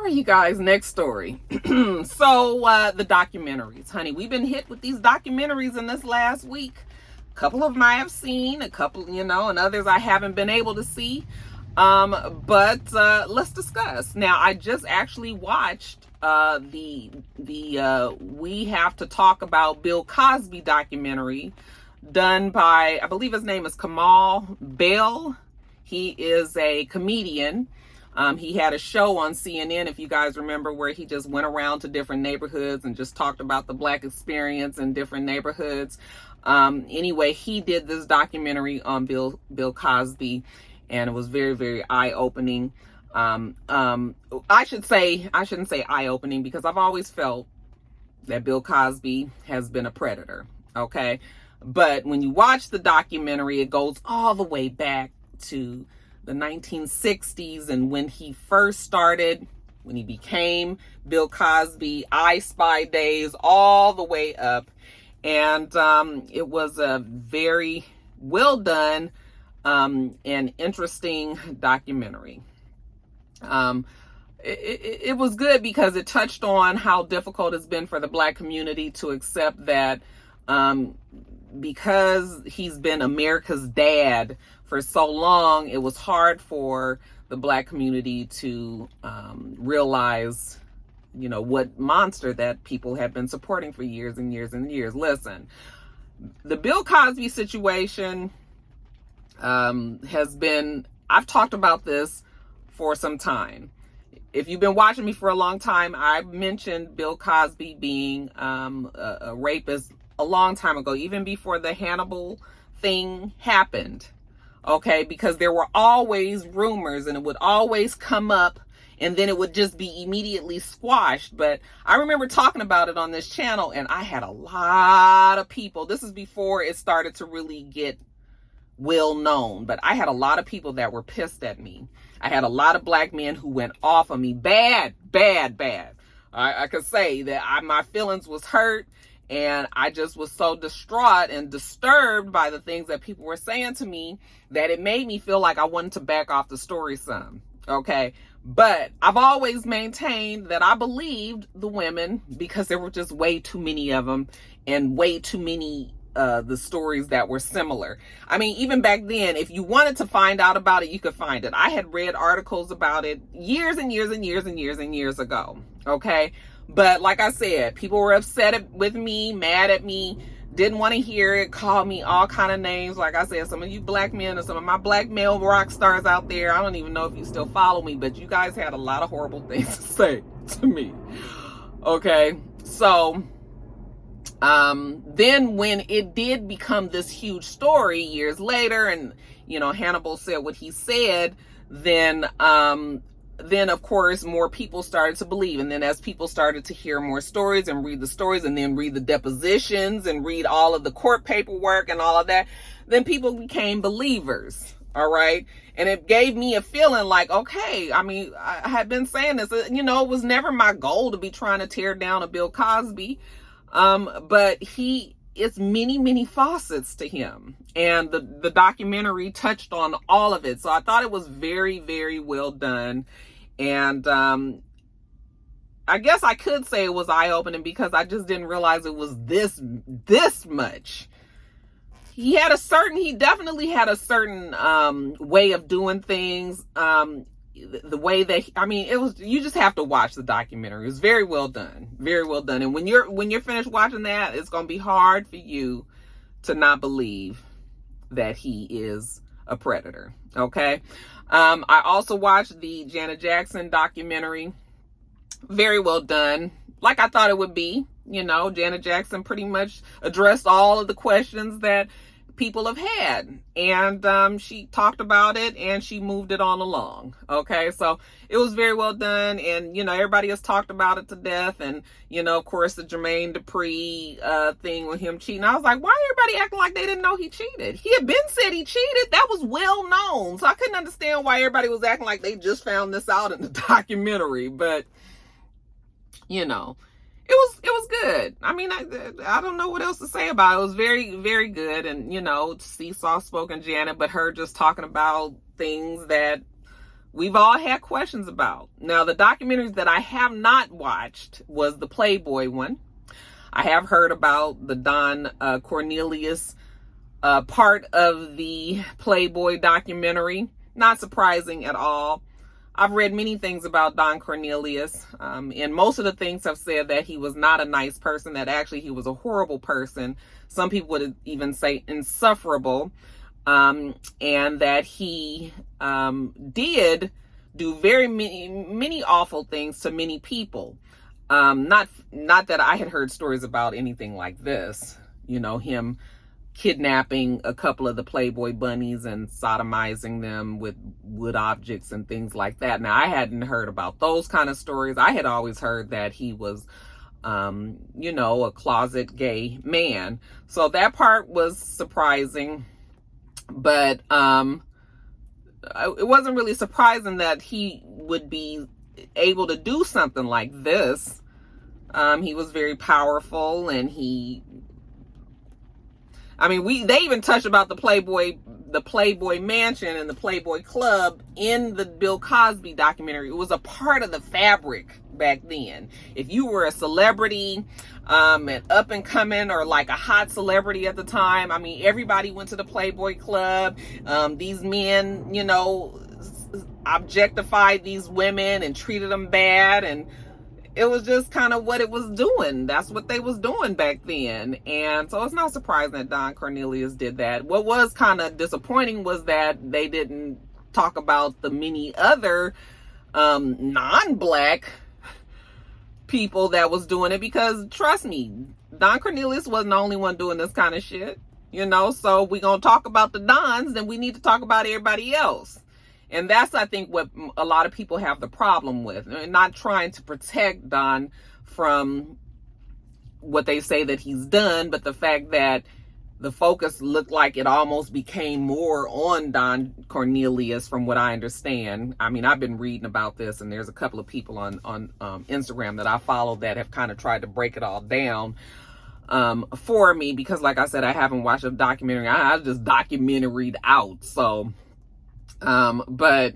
All right, you guys, next story. So the documentaries, honey, we've been hit with these documentaries in this last week. A couple of them I have seen, a couple, and others I haven't been able to see. But let's discuss. Now, I just actually watched the We Have to Talk About Bill Cosby documentary done by, I believe his name is Kamal Bell. He is a comedian. He had a show on CNN, if you guys remember, where he just went around to different neighborhoods and just talked about the Black experience in different neighborhoods. Anyway, he did this documentary on Bill Cosby, and it was very, very eye-opening. I shouldn't say eye-opening, because I've always felt that Bill Cosby has been a predator, okay? But when you watch the documentary, it goes all the way back to the 1960s, and when he first started, when he became Bill Cosby, I Spy days, all the way up. And it was a very well done and interesting documentary. It was good because it touched on how difficult it's been for the Black community to accept that because he's been America's dad for so long, it was hard for the Black community to realize, what monster that people have been supporting for years and years and years. Listen, the Bill Cosby situation has been, I've talked about this for some time. If you've been watching me for a long time, I've mentioned Bill Cosby being a rapist a long time ago, even before the Hannibal thing happened. Okay, because there were always rumors, and it would always come up, and then it would just be immediately squashed. But I remember talking about it on this channel, and I had a lot of people. This is before it started to really get well known, but I had a lot of people that were pissed at me. I had a lot of Black men who went off on me bad. I could say that my feelings was hurt. And I just was so distraught and disturbed by the things that people were saying to me that it made me feel like I wanted to back off the story some. Okay. But I've always maintained that I believed the women because there were just way too many of them and way too many the stories that were similar. I mean, even back then, if you wanted to find out about it, you could find it. I had read articles about it years and years and years and years and years ago. Okay. But like I said, people were upset with me, mad at me, didn't want to hear it, called me all kind of names. Like I said, some of you Black men and some of my Black male rock stars out there, I don't even know if you still follow me, but you guys had a lot of horrible things to say to me. Okay, so then when it did become this huge story years later, and Hannibal said what he said, then of course more people started to believe. And then as people started to hear more stories and read the stories and then read the depositions and read all of the court paperwork and all of that, then people became believers. All right. And it gave me a feeling like, okay, I mean, I had been saying this, it was never my goal to be trying to tear down a Bill Cosby. But it's many, many facets to him. And the documentary touched on all of it. So I thought it was very, very well done. And I guess I could say it was eye-opening because I just didn't realize it was this much. He definitely had a certain way of doing things. The way that, you just have to watch the documentary. It was very well done. Very well done. And when you're finished watching that, it's going to be hard for you to not believe that he is a predator. Okay. I also watched the Janet Jackson documentary. Very well done. Like I thought it would be. Janet Jackson pretty much addressed all of the questions that people have had, and she talked about it and she moved it on along. Okay, so it was very well done, and everybody has talked about it to death. And of course, the Jermaine Dupri thing with him cheating, I was like, why everybody acting like they didn't know he cheated? He had been said he cheated. That was well known. So I couldn't understand why everybody was acting like they just found this out in the documentary. But it was good. I mean, I don't know what else to say about it. It was very, very good. And, see soft-spoken Janet, but her just talking about things that we've all had questions about. Now, the documentaries that I have not watched was the Playboy one. I have heard about the Don Cornelius part of the Playboy documentary. Not surprising at all. I've read many things about Don Cornelius, and most of the things have said that he was not a nice person, that actually he was a horrible person. Some people would even say insufferable, and that he did do very many awful things to many people. Not that I had heard stories about anything like this, him kidnapping a couple of the Playboy bunnies and sodomizing them with wood objects and things like that. Now, I hadn't heard about those kind of stories. I had always heard that he was, a closet gay man. So that part was surprising, but it wasn't really surprising that he would be able to do something like this. He was very powerful, and they even touched about the Playboy Mansion and the Playboy Club in the Bill Cosby documentary. It was a part of the fabric back then. If you were a celebrity, and up and coming, or like a hot celebrity at the time, everybody went to the Playboy Club. These men, objectified these women and treated them bad, and it was just kind of what it was doing. That's what they was doing back then. And so it's not surprising that Don Cornelius did that. What was kind of disappointing was that they didn't talk about the many other non-black people that was doing it, because trust me, Don Cornelius wasn't the only one doing this kind of shit. So we're going to talk about the Dons, then we need to talk about everybody else. And that's, I think, what a lot of people have the problem with. Not trying to protect Don from what they say that he's done, but the fact that the focus looked like it almost became more on Don Cornelius, from what I understand. I've been reading about this, and there's a couple of people on Instagram that I follow that have kind of tried to break it all down for me, because, like I said, I haven't watched a documentary. I just documentaried out, so... but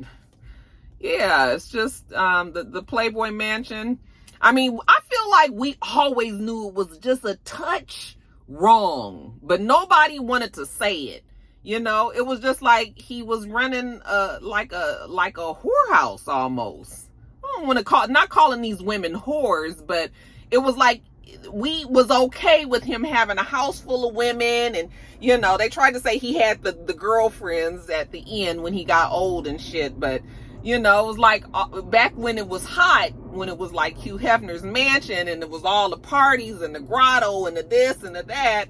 yeah, it's just, the Playboy Mansion. I feel like we always knew it was just a touch wrong, but nobody wanted to say it. It was just like he was running, like a whorehouse almost. I don't want to not calling these women whores, but it was like, we was okay with him having a house full of women, and they tried to say he had the girlfriends at the end when he got old and shit, but it was like back when it was hot, when it was like Hugh Hefner's mansion, and it was all the parties and the grotto and the this and the that.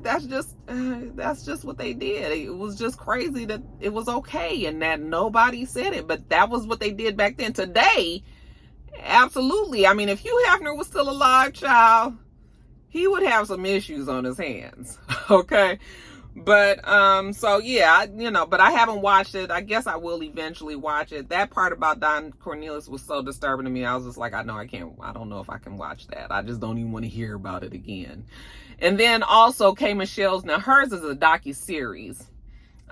That's just what they did. It was just crazy that it was okay and that nobody said it, but that was what they did back then. Today, absolutely. If Hugh Hefner was still alive, child, he would have some issues on his hands. Okay. But, so yeah, but I haven't watched it. I guess I will eventually watch it. That part about Don Cornelius was so disturbing to me. I was just like, I don't know if I can watch that. I just don't even want to hear about it again. And then also K. Michelle's, now hers is a docuseries,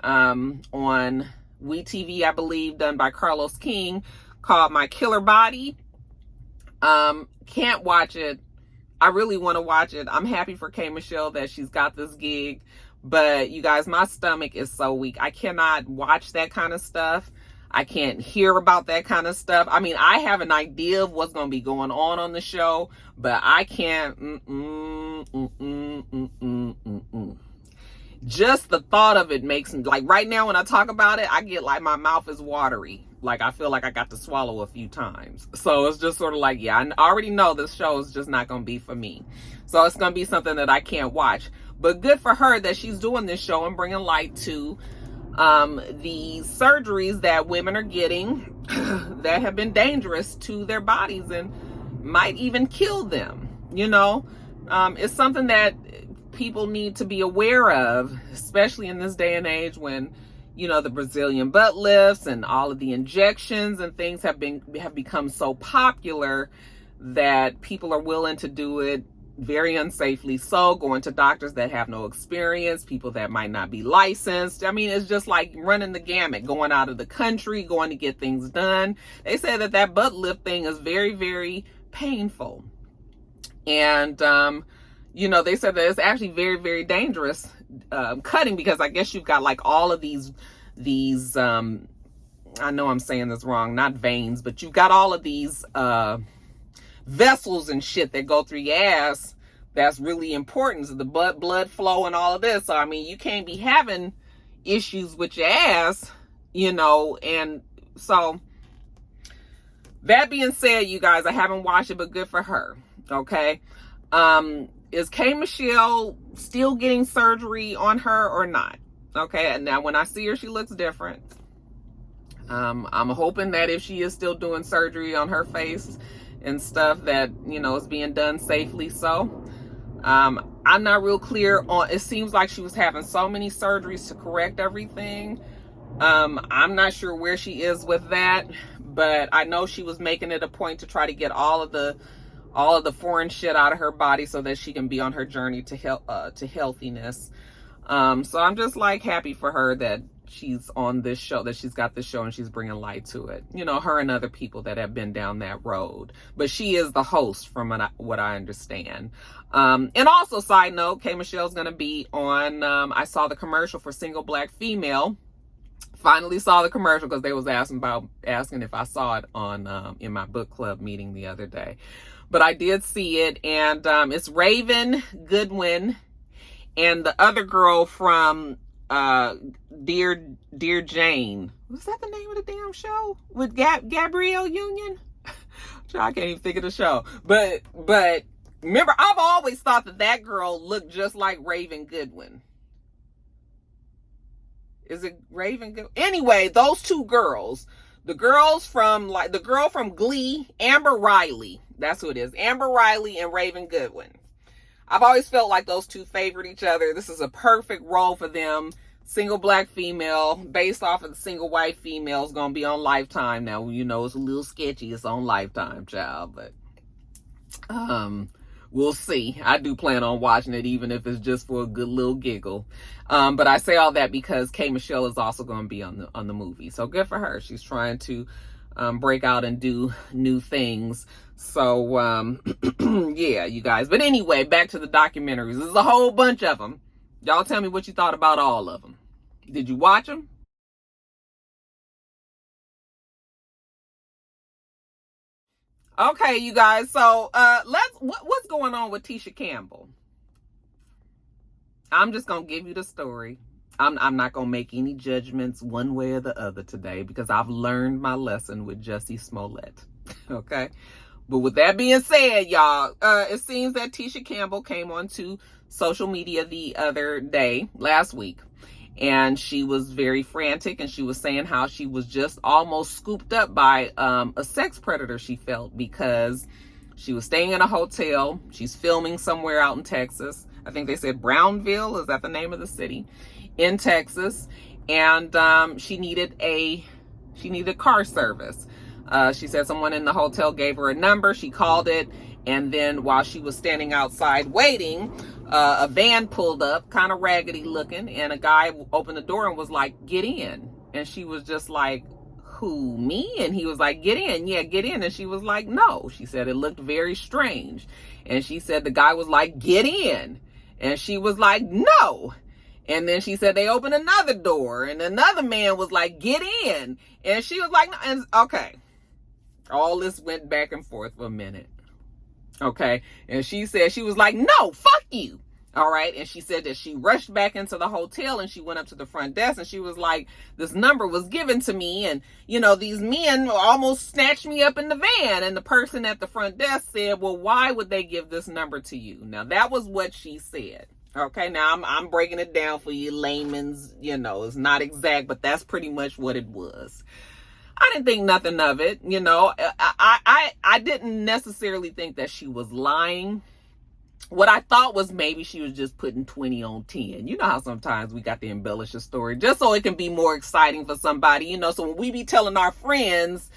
on WeTV, I believe, done by Carlos King, called My Killer Body. Can't watch it. I really want to watch it. I'm happy for K. Michelle that she's got this gig, but you guys, my stomach is so weak. I cannot watch that kind of stuff. I can't hear about that kind of stuff. I have an idea of what's going to be going on the show, but I can't. Just the thought of it makes me, like, right now when I talk about it, I get like my mouth is watery. Like, I feel like I got to swallow a few times. So it's just sort of like, yeah, I already know this show is just not going to be for me. So it's going to be something that I can't watch. But good for her that she's doing this show and bringing light to the surgeries that women are getting that have been dangerous to their bodies and might even kill them. It's something that people need to be aware of, especially in this day and age when the Brazilian butt lifts and all of the injections and things have become so popular that people are willing to do it very unsafely so, going to doctors that have no experience, people that might not be licensed. I mean, it's just like running the gamut, going out of the country, going to get things done. They say that butt lift thing is very, very painful. And, they said that it's actually very, very dangerous cutting, because I guess you've got like all of these, I know I'm saying this wrong, not veins, but you've got all of these vessels and shit that go through your ass. That's really important. So the blood flow and all of this. So, I mean, you can't be having issues with your ass, and so that being said, you guys, I haven't watched it, but good for her. Okay. Is K. Michelle still getting surgery on her or not? Okay. And now when I see her, she looks different. I'm hoping that if she is still doing surgery on her face and stuff, that, it's being done safely. So, I'm not real clear on, it seems like she was having so many surgeries to correct everything. I'm not sure where she is with that, but I know she was making it a point to try to get all of the foreign shit out of her body so that she can be on her journey to healthiness. So I'm just like happy for her that she's on this show, that she's got this show and she's bringing light to it. Her and other people that have been down that road. But she is the host from what I understand. And also, side note, K. Michelle's going to be on, I saw the commercial for Single Black Female. Finally saw the commercial because they was asking if I saw it on in my book club meeting the other day. But I did see it, and it's Raven Goodwin and the other girl from Dear Jane. Was that the name of the damn show? With Gabrielle Union? I can't even think of the show. But remember, I've always thought that girl looked just like Raven Goodwin. Is it Raven Goodwin? Anyway, those two girls. The girl from Glee, Amber Riley. That's who it is. Amber Riley and Raven Goodwin. I've always felt like those two favored each other. This is a perfect role for them. Single black female, based off of the single white female, is going to be on Lifetime. Now, it's a little sketchy. It's on Lifetime, child. But we'll see. I do plan on watching it, even if it's just for a good little giggle. But I say all that because K. Michelle is also going to be on the movie. So good for her. She's trying to break out and do new things. So, yeah, you guys. But anyway, back to the documentaries. There's a whole bunch of them. Y'all tell me what you thought about all of them. Did you watch them? Okay, you guys. So, what's going on with TishaCampbell? I'm just going to give you the story. I'm not going to make any judgments one way or the other today because I've learned my lesson with Jussie Smollett. Okay? But with that being said, y'all, it seems that TishaCampbell came onto social media the other day, last week, and she was very frantic, and she was saying how she was just almost scooped up by a sex predator, she felt, because she was staying in a hotel. She's filming somewhere out in Texas. I think they said Brownville, is that the name of the city, in Texas, and she needed car service. She said someone in the hotel gave her a number. She called it, and then while she was standing outside waiting, a van pulled up, kind of raggedy looking, and a guy opened the door and was like, "Get in." And she was just like, "Who, me?" And he was like, "Get in." "Yeah, get in." And she was like, "No." She said it looked very strange. And she said the guy was like, "Get in." And she was like, "No." And then she said they opened another door, and another man was like, "Get in." And she was like, "No." And okay. All this went back and forth for a minute. Okay. And she said, she was like, "No, fuck you." All right. And she said that she rushed back into the hotel and she went up to the front desk and she was like, "This number was given to me. And, these men almost snatched me up in the van." And the person at the front desk said, "Well, why would they give this number to you?" Now, that was what she said. Okay. Now I'm breaking it down for you layman's, it's not exact, but that's pretty much what it was. I didn't think nothing of it. I didn't necessarily think that she was lying. What I thought was maybe she was just putting 20 on 10. You know how sometimes we got to embellish a story just so it can be more exciting for somebody, so when we be telling our friends,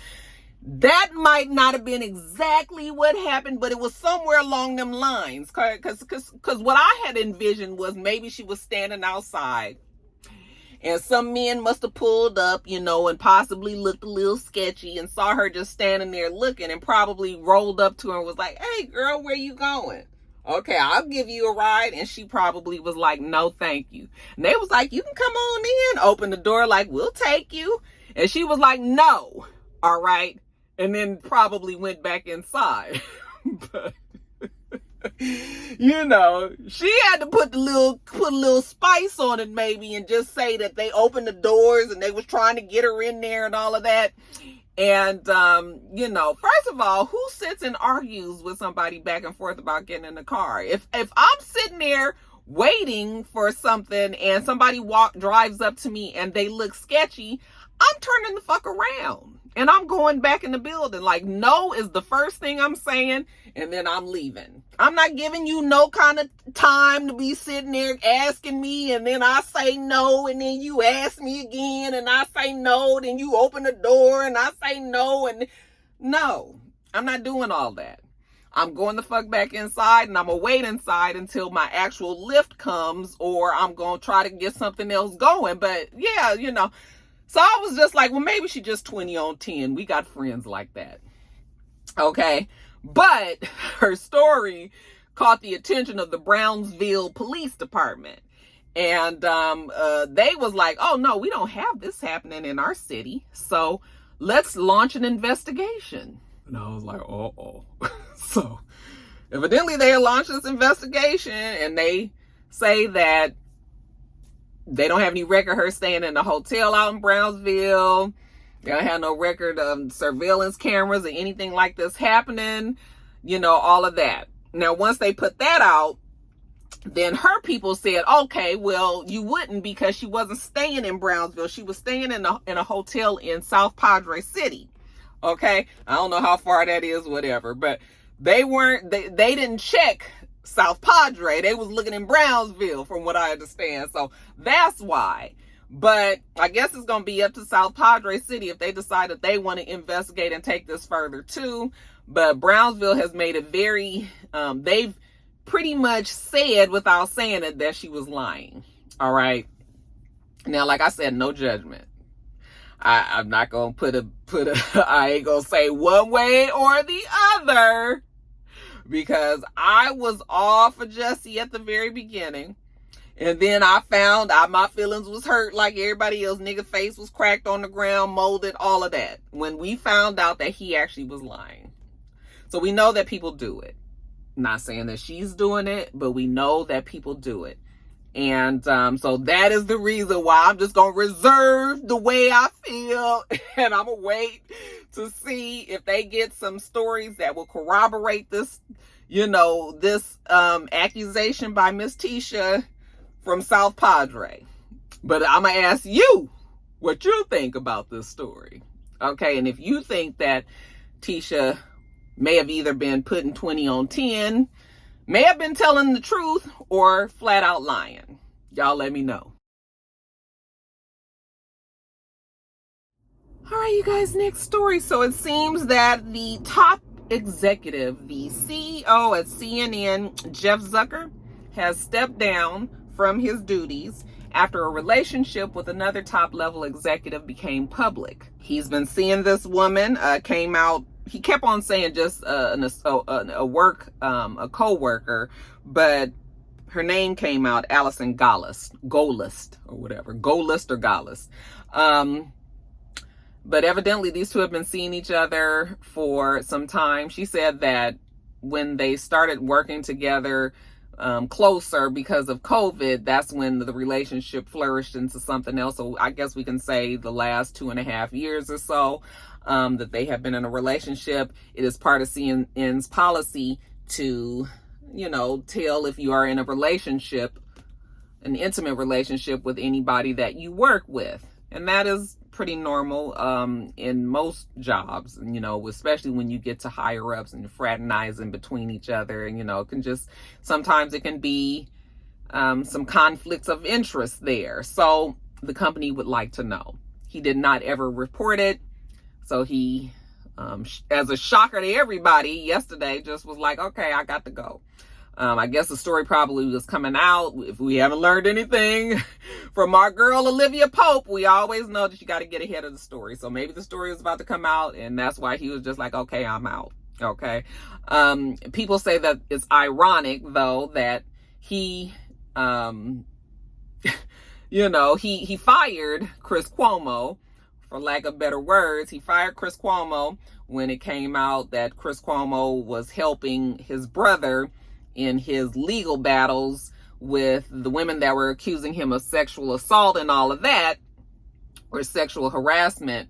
That might not have been exactly what happened, but it was somewhere along them lines. Because what I had envisioned was maybe she was standing outside and some men must have pulled up, and possibly looked a little sketchy and saw her just standing there looking and probably rolled up to her and was like, "Hey girl, where you going? Okay, I'll give you a ride." And she probably was like, "No, thank you." And they was like, "You can come on in." Open the door like, "We'll take you." And she was like, "No." All right. And then probably went back inside. But she had to put a little spice on it maybe, and just say that they opened the doors and they was trying to get her in there and all of that. And first of all, who sits and argues with somebody back and forth about getting in the car? If I'm sitting there waiting for something and somebody drives up to me and they look sketchy, I'm turning the fuck around and I'm going back in the building. Like, no is the first thing I'm saying, and then I'm leaving. I'm not giving you no kind of time to be sitting there asking me, and then I say no, and then you ask me again, and I say no, then you open the door, and I say no, and no, I'm not doing all that. I'm going the fuck back inside, and I'm going to wait inside until my actual lift comes, or I'm going to try to get something else going. But yeah, so I was just like, well, maybe she just 20 on 10. We got friends like that. Okay. But her story caught the attention of the Brownsville Police Department. And they was like, "Oh, no, we don't have this happening in our city. So let's launch an investigation." And I was like, oh. So evidently they launched this investigation, and they say that they don't have any record of her staying in a hotel out in Brownsville. They don't have no record of surveillance cameras or anything like this happening, all of that. Now, once they put that out, then her people said, okay, well, you wouldn't, because she wasn't staying in Brownsville. She was staying in a hotel in South Padre City. Okay. I don't know how far that is, whatever, but they didn't check South Padre. They was looking in Brownsville, from what I understand. So that's why. But I guess it's going to be up to South Padre City if they decide that they want to investigate and take this further too. But Brownsville has made it very, they've pretty much said without saying it that she was lying. All right. Now, like I said, no judgment. I'm not going to I ain't going to say one way or the other, because I was all for Jesse at the very beginning. And then I found out my feelings was hurt like everybody else. Nigga face was cracked on the ground, molded, all of that, when we found out that he actually was lying. So we know that people do it. Not saying that she's doing it, but we know that people do it. And so that is the reason why I'm just going to reserve the way I feel. And I'm going to wait to see if they get some stories that will corroborate this, this accusation by Miss Tisha from South Padre. But I'm going to ask you what you think about this story. Okay. And if you think that Tisha may have either been putting 20 on 10, may have been telling the truth, or flat out lying, y'all let me know. All right, you guys, next story. So it seems that the top executive, the CEO at CNN, Jeff Zucker, has stepped down from his duties after a relationship with another top-level executive became public. He's been seeing this woman, came out. He kept on saying just a co-worker, but her name came out, Allison Gollust or whatever, Gollust or Gollust. But evidently these two have been seeing each other for some time. She said that when they started working together closer because of COVID, that's when the relationship flourished into something else. So I guess we can say the last 2.5 years or so that they have been in a relationship. It is part of CNN's policy to, tell if you are in a relationship, an intimate relationship with anybody that you work with. And that is pretty normal in most jobs, especially when you get to higher ups and fraternizing between each other. And, sometimes it can be some conflicts of interest there. So the company would like to know. He did not ever report it. So he as a shocker to everybody yesterday, just was like, okay, I got to go. I guess the story probably was coming out. If we haven't learned anything from our girl Olivia Pope, we always know that you got to get ahead of the story. So maybe the story is about to come out, and that's why he was just like, okay, I'm out. Okay. People say that it's ironic, though, that he, he fired Chris Cuomo, for lack of better words. He fired Chris Cuomo when it came out that Chris Cuomo was helping his brother in his legal battles with the women that were accusing him of sexual assault and all of that, or sexual harassment.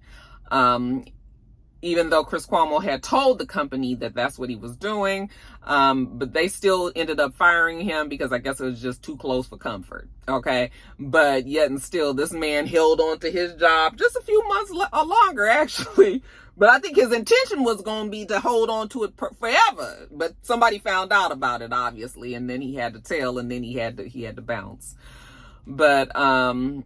Even though Chris Cuomo had told the company that that's what he was doing, but they still ended up firing him because I guess it was just too close for comfort. Okay. But yet and still, this man held on to his job just a few months longer, actually. But I think his intention was going to be to hold on to it forever. But somebody found out about it, obviously, and then he had to tell, and then he had to bounce. But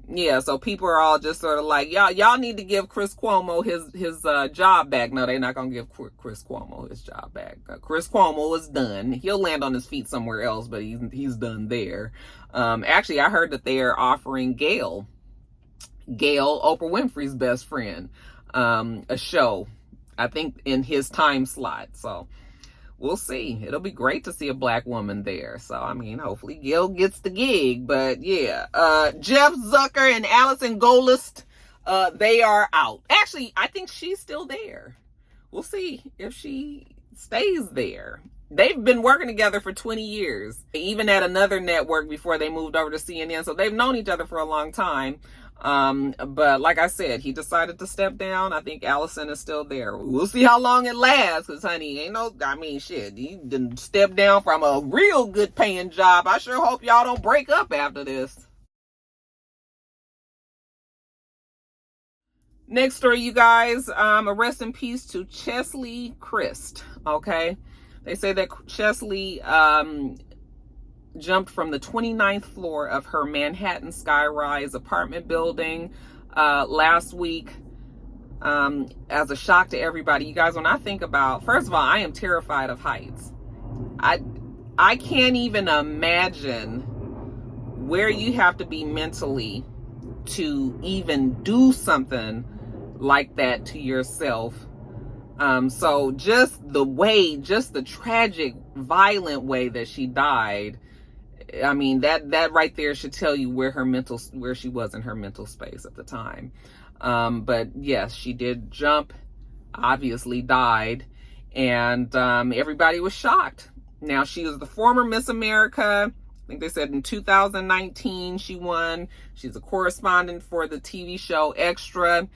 yeah, so people are all just sort of like, y'all need to give Chris Cuomo his job back. No, they're not gonna give Chris Cuomo his job back. Chris Cuomo is done. He'll land on his feet somewhere else, but he's done there. Actually, I heard that they are offering Gail, Oprah Winfrey's best friend, a show, I think in his time slot. So we'll see. It'll be great to see a black woman there. So, I mean, hopefully Gail gets the gig. But yeah, Jeff Zucker and Allison Gollust, they are out. Actually, I think she's still there. We'll see if she stays there. They've been working together for 20 years, even at another network before they moved over to CNN. So they've known each other for a long time. But like I said, he decided to step down. I think Allison is still there. We'll see how long it lasts, because honey, he didn't step down from a real good paying job. I sure hope y'all don't break up after this. Next story, you guys, a rest in peace to Cheslie Kryst. Okay. They say that Cheslie, jumped from the 29th floor of her Manhattan skyrise apartment building last week, as a shock to everybody. You guys, when I think about, first of all, I am terrified of heights. I can't even imagine where you have to be mentally to even do something like that to yourself. So just the tragic, violent way that she died, I mean, that right there should tell you where she was in her mental space at the time. But yes, she did jump, obviously died, and everybody was shocked. Now, she was the former Miss America. I think they said in 2019 she won. She's a correspondent for the TV show Extra.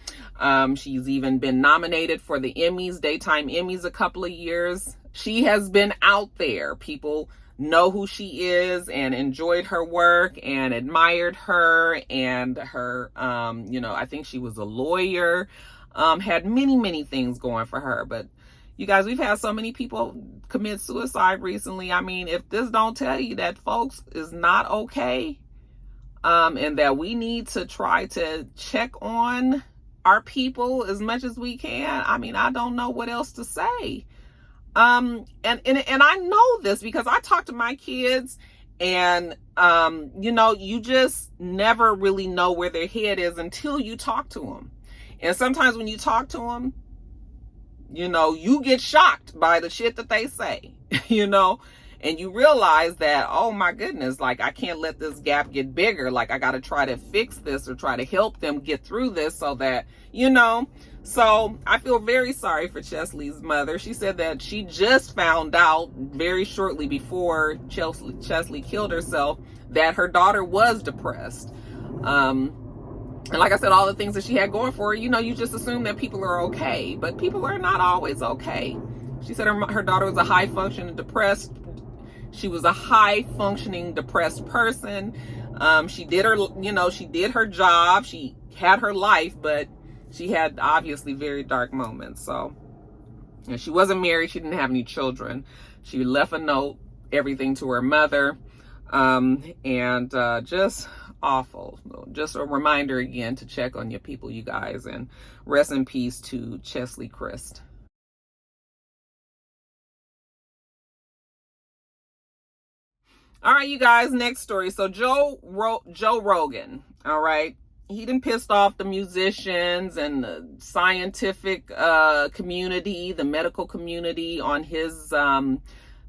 She's even been nominated for the Emmys, daytime Emmys, a couple of years. She has been out there. People know who she is and enjoyed her work and admired her and her, I think she was a lawyer, had many things going for her. But you guys, we've had so many people commit suicide recently. I mean, if this don't tell you that folks is not okay, and that we need to try to check on our people as much as we can, I mean, I don't know what else to say. And I know this because I talk to my kids, and you just never really know where their head is until you talk to them. And sometimes when you talk to them, you get shocked by the shit that they say, and you realize that, oh my goodness, like, I can't let this gap get bigger. Like, I got to try to fix this or try to help them get through this so that, So I feel very sorry for Cheslie's mother. She said that she just found out very shortly before Cheslie killed herself that her daughter was depressed. And like I said, all the things that she had going for her, you just assume that people are okay, but people are not always okay. She said her daughter was a high-functioning depressed. She was a high-functioning depressed person. She did her job. She had her life, but she had obviously very dark moments. So, and she wasn't married. She didn't have any children. She left a note, everything to her mother, and just awful. Just a reminder again to check on your people, you guys, and rest in peace to Cheslie Kryst. All right, you guys, next story. So JoeRogan, all right, he done pissed off the musicians and the scientific community, the medical community, on his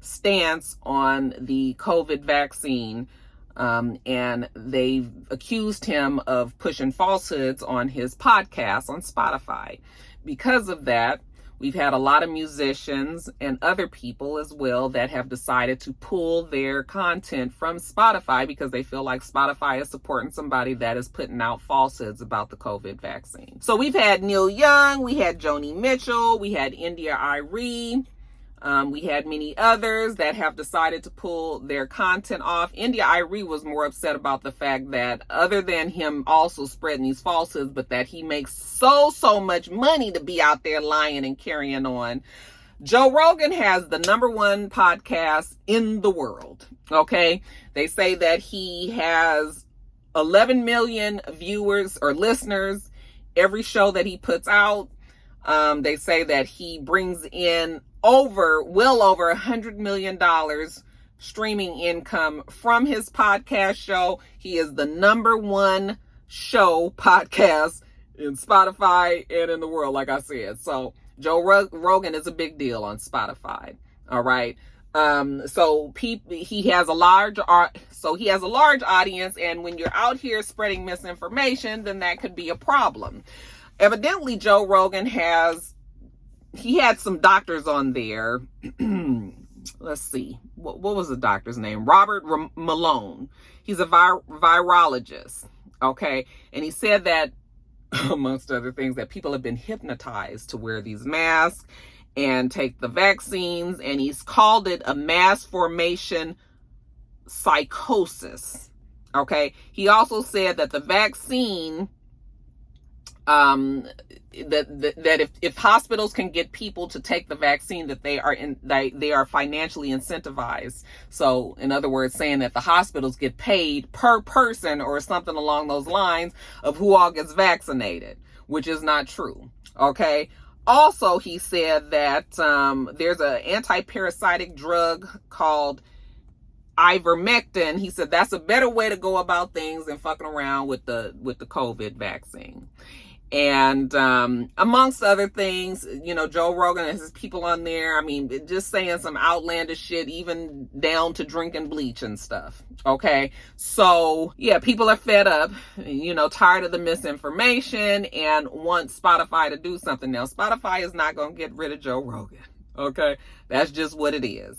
stance on the COVID vaccine. And they've accused him of pushing falsehoods on his podcast on Spotify. Because of that, we've had a lot of musicians and other people as well that have decided to pull their content from Spotify because they feel like Spotify is supporting somebody that is putting out falsehoods about the COVID vaccine. So we've had Neil Young, we had Joni Mitchell, we had India Arie, we had many others that have decided to pull their content off. India Arie was more upset about the fact that, other than him also spreading these falsehoods, but that he makes so much money to be out there lying and carrying on. JoeRogan has the #1 podcast in the world. Okay. They say that he has 11 million viewers or listeners every show that he puts out. They say that he brings in well over $100 million streaming income from his podcast show. He is the #1 show podcast in Spotify and in the world, like I said. So JoeRogan is a big deal on Spotify. All right. So he has a large audience, and when you're out here spreading misinformation, then that could be a problem. Evidently, JoeRogan had some doctors on there. Let's see. What was the doctor's name? Robert Malone. He's a virologist. Okay. And he said that, amongst other things, that people have been hypnotized to wear these masks and take the vaccines. And he's called it a mass formation psychosis. Okay. He also said that the vaccine, that if hospitals can get people to take the vaccine, that they are financially incentivized. So in other words, saying that the hospitals get paid per person or something along those lines of who all gets vaccinated, which is not true. Okay. Also, he said that there's an anti-parasitic drug called ivermectin. He said that's a better way to go about things than fucking around with the COVID vaccine. And amongst other things, JoeRogan has his people on there. I mean, just saying some outlandish shit, even down to drinking bleach and stuff. Okay. So yeah, people are fed up, tired of the misinformation and want Spotify to do something. Now, Spotify is not going to get rid of JoeRogan. Okay. That's just what it is.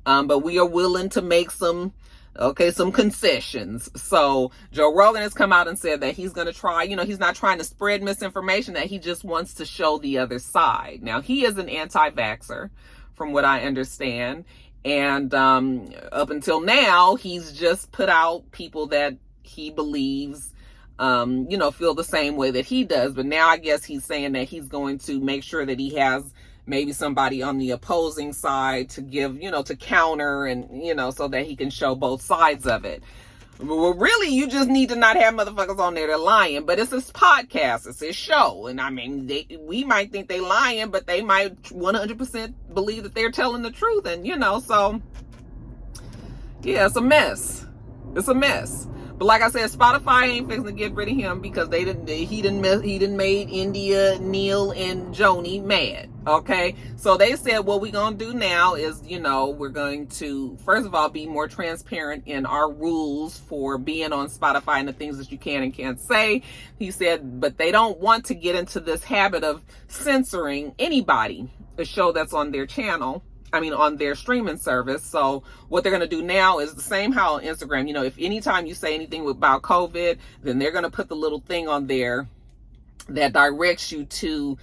But we are willing to make some concessions. So JoeRogan has come out and said that he's going to try, he's not trying to spread misinformation, that he just wants to show the other side. Now, he is an anti-vaxxer, from what I understand. And up until now, he's just put out people that he believes, feel the same way that he does. But now I guess he's saying that he's going to make sure that he has maybe somebody on the opposing side to give, to counter and, so that he can show both sides of it. Well, really, you just need to not have motherfuckers on there that are lying, but it's his podcast, it's his show. And I mean, we might think they lying, but they might 100% believe that they're telling the truth. And, so yeah, it's a mess. It's a mess. But like I said, Spotify ain't fixing to get rid of him because he didn't made India, Neil, and Joni mad. Okay. So they said, what we're going to do now is, we're going to, first of all, be more transparent in our rules for being on Spotify and the things that you can and can't say. He said, but they don't want to get into this habit of censoring anybody, a show that's on their channel. On their streaming service. So what they're going to do now is the same how on Instagram, if anytime you say anything about COVID, then they're going to put the little thing on there that directs you to,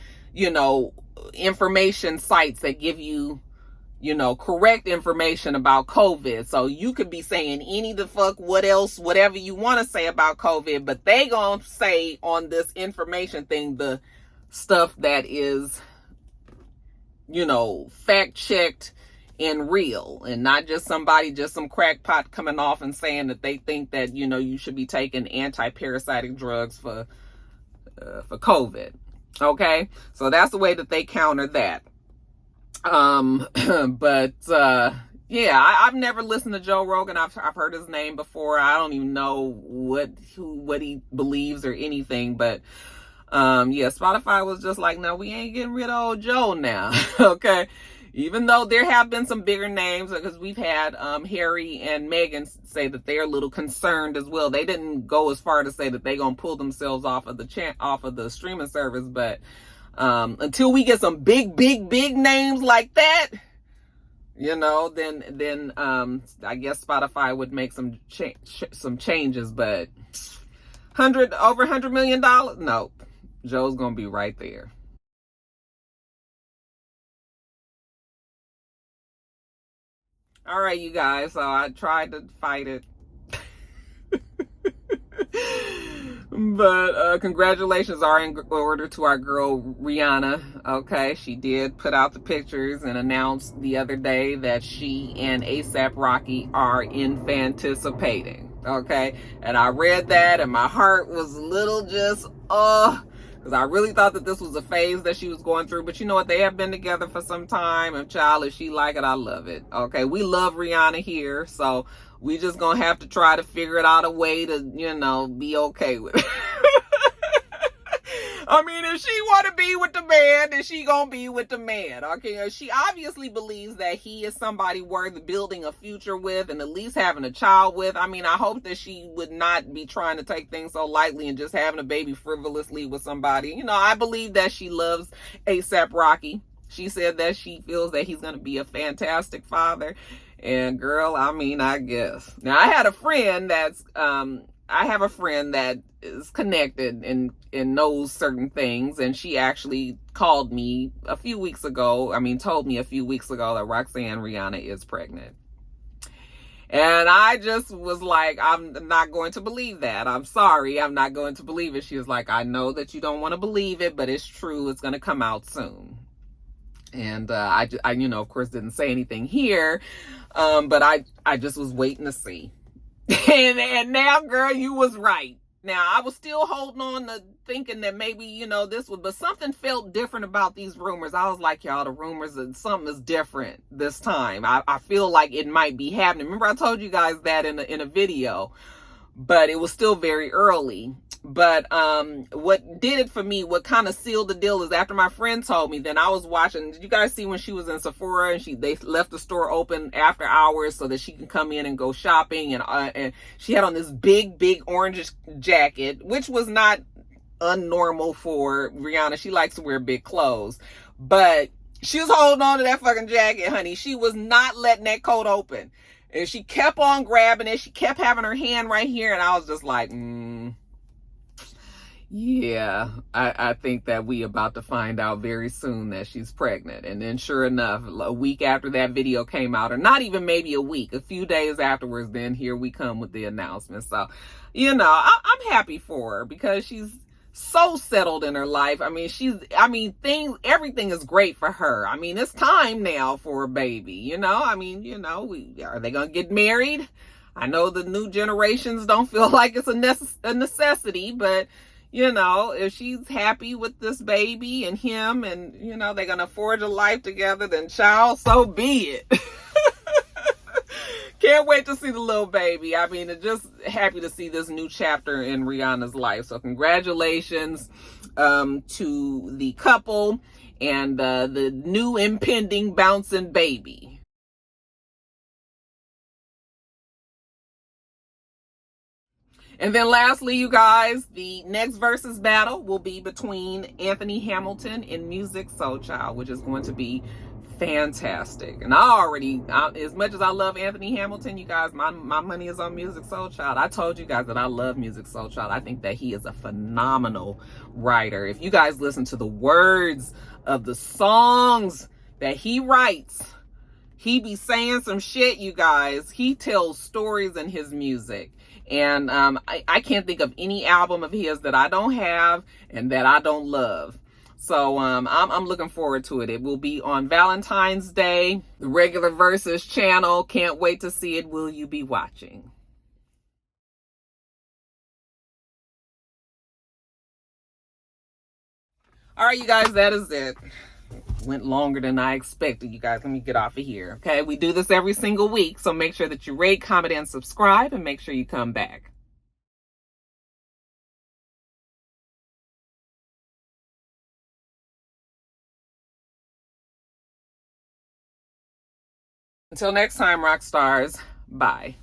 information sites that give you, correct information about COVID. So you could be saying whatever you want to say about COVID, but they going to say on this information thing, the stuff that is, fact checked and real, and not just some crackpot coming off and saying that they think that, you should be taking anti-parasitic drugs for COVID. Okay. So that's the way that they counter that. But yeah, I've never listened to Joe Rogan. I've heard his name before. I don't even know what he believes or anything, but yeah, Spotify was just like, no, we ain't getting rid of old Joe now. Okay. Even though there have been some bigger names, because we've had Harry and Meghan say that they're a little concerned as well. They didn't go as far to say that they're gonna pull themselves off of the streaming service, but until we get some big names like that, you know, then I guess Spotify would make some changes. But over $100 million, no, Joe's gonna be right there. All right, you guys. So I tried to fight it. But congratulations are in order to our girl Rihanna. Okay, she did put out the pictures and announced the other day that she and ASAP Rocky are infanticipating. Okay, and I read that and my heart was a little just because I really thought that this was a phase that she was going through. But you know what? They have been together for some time, and child, if she like it, I love it. Okay, we love Rihanna here, so we just gonna have to try to figure it out a way to, you know, be okay with it. I mean, if she want to be with the man, then she gonna be with the man. Okay, she obviously believes that he is somebody worth building a future with and at least having a child with. I mean, I hope that she would not be trying to take things so lightly and just having a baby frivolously with somebody. You know, I believe that she loves ASAP Rocky. She said that she feels that he's gonna be a fantastic father. And girl, I mean, I guess. Now, I have a friend that is connected and knows certain things, and she actually told me a few weeks ago that Roxanne Rihanna is pregnant. And I just was like, I'm not going to believe that. I'm sorry, I'm not going to believe it. She was like, I know that you don't want to believe it, but it's true. It's going to come out soon. And I, you know, of course, didn't say anything here, but I just was waiting to see. And now, girl, you was right. Now, I was still holding on to thinking that maybe, you know, but something felt different about these rumors. I was like, y'all, the rumors and something is different this time. I feel like it might be happening. Remember, I told you guys that in a video, but it was still very early. But what did it for me, what kind of sealed the deal, is after my friend told me, then I was watching. Did you guys see when she was in Sephora and they left the store open after hours so that she can come in and go shopping, and she had on this big orange jacket, which was not unnormal for Rihanna. She likes to wear big clothes, but she was holding on to that fucking jacket, honey. She was not letting that coat open, and she kept on grabbing it. She kept having her hand right here, and I was just like, yeah, I think that we about to find out very soon that she's pregnant. And then sure enough, a week after that video came out, or not even maybe a week, a few days afterwards, then here we come with the announcement. So, you know, I'm happy for her because she's so settled in her life. I mean, everything is great for her. I mean, it's time now for a baby, you know? I mean, you know, are they going to get married? I know the new generations don't feel like it's a necessity, but you know, if she's happy with this baby and him, and, you know, they're going to forge a life together, then child, so be it. Can't wait to see the little baby. I mean, just happy to see this new chapter in Rihanna's life. So congratulations to the couple and the new impending bouncing baby. And then lastly, you guys, the next versus battle will be between Anthony Hamilton and Musiq Soulchild, which is going to be fantastic. And as much as I love Anthony Hamilton, you guys, my money is on Musiq Soulchild. I told you guys that I love Musiq Soulchild. I think that he is a phenomenal writer. If you guys listen to the words of the songs that he writes, he be saying some shit, you guys. He tells stories in his music. And I can't think of any album of his that I don't have and that I don't love. So I'm looking forward to it. It will be on Valentine's Day, the regular Versus channel. Can't wait to see it. Will you be watching? All right, you guys, that is it. Went longer than I expected. You guys, let me get off of here. Okay, we do this every single week, so make sure that you rate, comment, and subscribe, and make sure you come back. Until next time, rock stars, bye.